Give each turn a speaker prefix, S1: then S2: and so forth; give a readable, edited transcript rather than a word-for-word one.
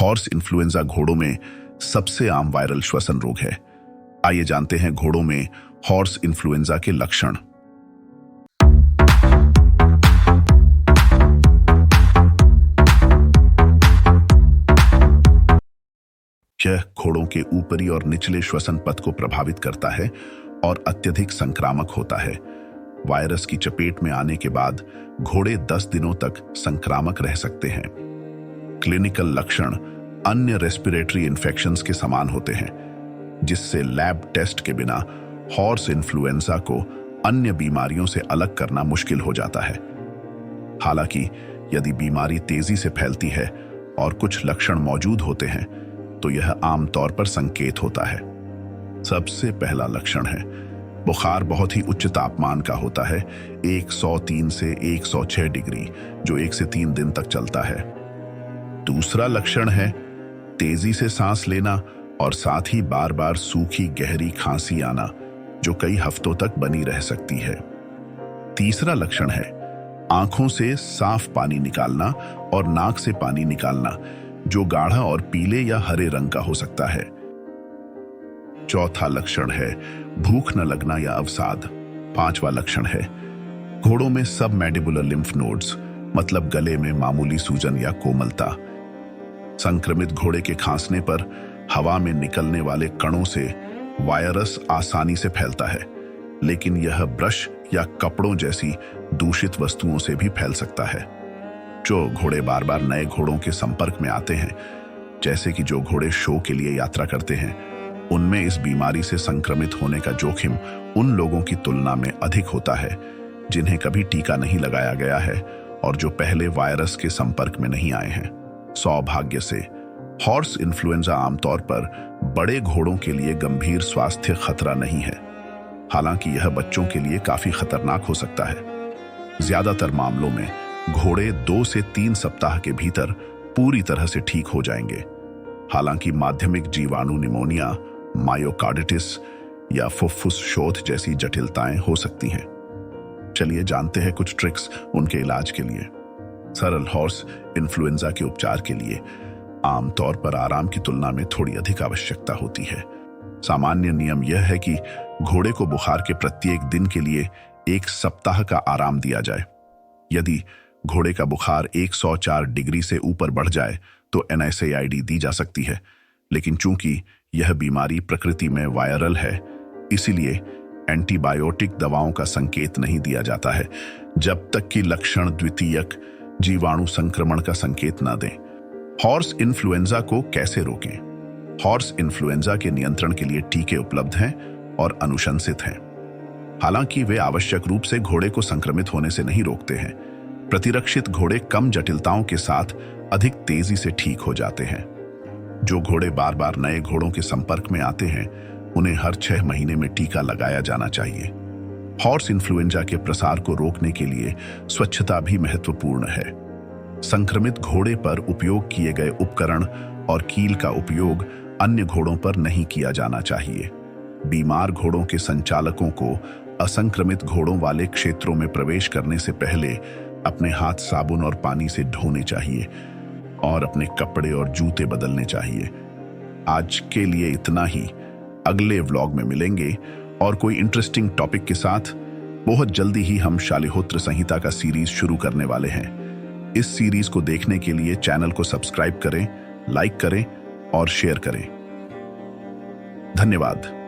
S1: Horse influenza घोड़ों में सबसे आम वायरल श्वसन रोग है। आइए जानते हैं घोड़ों में हॉर्स इन्फ्लुएंजा के लक्षण। यह घोड़ों के ऊपरी और निचले श्वसन पथ को प्रभावित करता है और अत्यधिक संक्रामक होता है। वायरस की चपेट में आने के बाद घोड़े 10 दिनों तक संक्रामक रह सकते हैं। क्लिनिकल लक्षण अन्य रेस्पिरेटरी इन्फेक्शंस के समान होते हैं, जिससे लैब टेस्ट के बिना हॉर्स इन्फ्लुएंजा को अन्य बीमारियों से अलग करना मुश्किल हो जाता है। हालांकि यदि बीमारी तेजी से फैलती है और कुछ लक्षण मौजूद होते हैं, तो यह आमतौर पर संकेत होता है। सबसे पहला लक्षण है बुखार बहुत ही उच्च तापमान का होता है, 103 से 106 डिग्री, जो 1 से 3 दिन तक चलता है। दूसरा लक्षण है तेजी से सांस लेना और साथ ही बार बार सूखी गहरी खांसी आना, जो कई हफ्तों तक बनी रह सकती है। तीसरा लक्षण है आंखों से साफ पानी निकालना और नाक से पानी निकालना, जो गाढ़ा और पीले या हरे रंग का हो सकता है। चौथा लक्षण है भूख न लगना या अवसाद। पांचवा लक्षण है घोड़ों में सब मैंडिबुलर लिम्फ नोड्स, मतलब गले में मामूली सूजन या कोमलता। संक्रमित घोड़े के खांसने पर हवा में निकलने वाले कणों से वायरस आसानी से फैलता है, लेकिन यह ब्रश या कपड़ों जैसी दूषित वस्तुओं से भी फैल सकता है। जो घोड़े बार बार नए घोड़ों के संपर्क में आते हैं, जैसे कि जो घोड़े शो के लिए यात्रा करते हैं, उनमें इस बीमारी से संक्रमित होने का जोखिम उन लोगों की तुलना में अधिक होता है जिन्हें कभी टीका नहीं लगाया गया है और जो पहले वायरस के संपर्क में नहीं आए हैं। सौभाग्य से हॉर्स इन्फ्लुएंजा आमतौर पर बड़े घोड़ों के लिए गंभीर स्वास्थ्य खतरा नहीं है, हालांकि यह बच्चों के लिए काफी खतरनाक हो सकता है। ज्यादातर मामलों में घोड़े 2 से 3 सप्ताह के भीतर पूरी तरह से ठीक हो जाएंगे। हालांकि माध्यमिक जीवाणु निमोनिया, मायोकार्डिटिस या फुफ्फुस शोथ जैसी जटिलताएं हो सकती हैं। चलिए जानते हैं कुछ ट्रिक्स उनके इलाज के लिए। सरल हॉर्स इन्फ्लुएंजा के उपचार के लिए आमतौर पर आराम की तुलना में थोड़ी अधिक आवश्यकता होती है। सामान्य नियम यह है कि घोड़े को बुखार के प्रत्येक दिन के लिए 1 सप्ताह का आराम दिया जाए। यदि घोड़े का बुखार 104 डिग्री से ऊपर बढ़ जाए तो NSAID दी जा सकती है, लेकिन चूंकि यह बीमारी प्रकृति में वायरल है, इसीलिए एंटीबायोटिक दवाओं का संकेत नहीं दिया जाता है जब तक कि लक्षण द्वितीयक जीवाणु संक्रमण का संकेत न दें। हॉर्स इन्फ्लुएंजा को कैसे रोकें? हॉर्स इन्फ्लुएंजा के नियंत्रण के लिए टीके उपलब्ध हैं और अनुशंसित हैं। हालांकि वे आवश्यक रूप से घोड़े को संक्रमित होने से नहीं रोकते हैं। प्रतिरक्षित घोड़े कम जटिलताओं के साथ अधिक तेजी से ठीक हो जाते हैं। जो घोड़े बार बार नए घोड़ों के संपर्क में आते हैं, उन्हें हर 6 महीने में टीका लगाया जाना चाहिए। हॉर्स इन्फ्लुएंजा के प्रसार को रोकने के लिए स्वच्छता भी महत्वपूर्ण है। संक्रमित घोड़े पर उपयोग किए गए उपकरण और कील का उपयोग अन्य घोड़ों पर नहीं किया जाना चाहिए। बीमार घोड़ों के संचालकों को असंक्रमित घोड़ों वाले क्षेत्रों में प्रवेश करने से पहले अपने हाथ साबुन और पानी से धोने चाहिए और अपने कपड़े और जूते बदलने चाहिए। आज के लिए इतना ही। अगले व्लॉग में मिलेंगे और कोई इंटरेस्टिंग टॉपिक के साथ। बहुत जल्दी ही हम शालिहोत्र संहिता का सीरीज शुरू करने वाले हैं। इस सीरीज को देखने के लिए चैनल को सब्सक्राइब करें, लाइक करें और शेयर करें। धन्यवाद।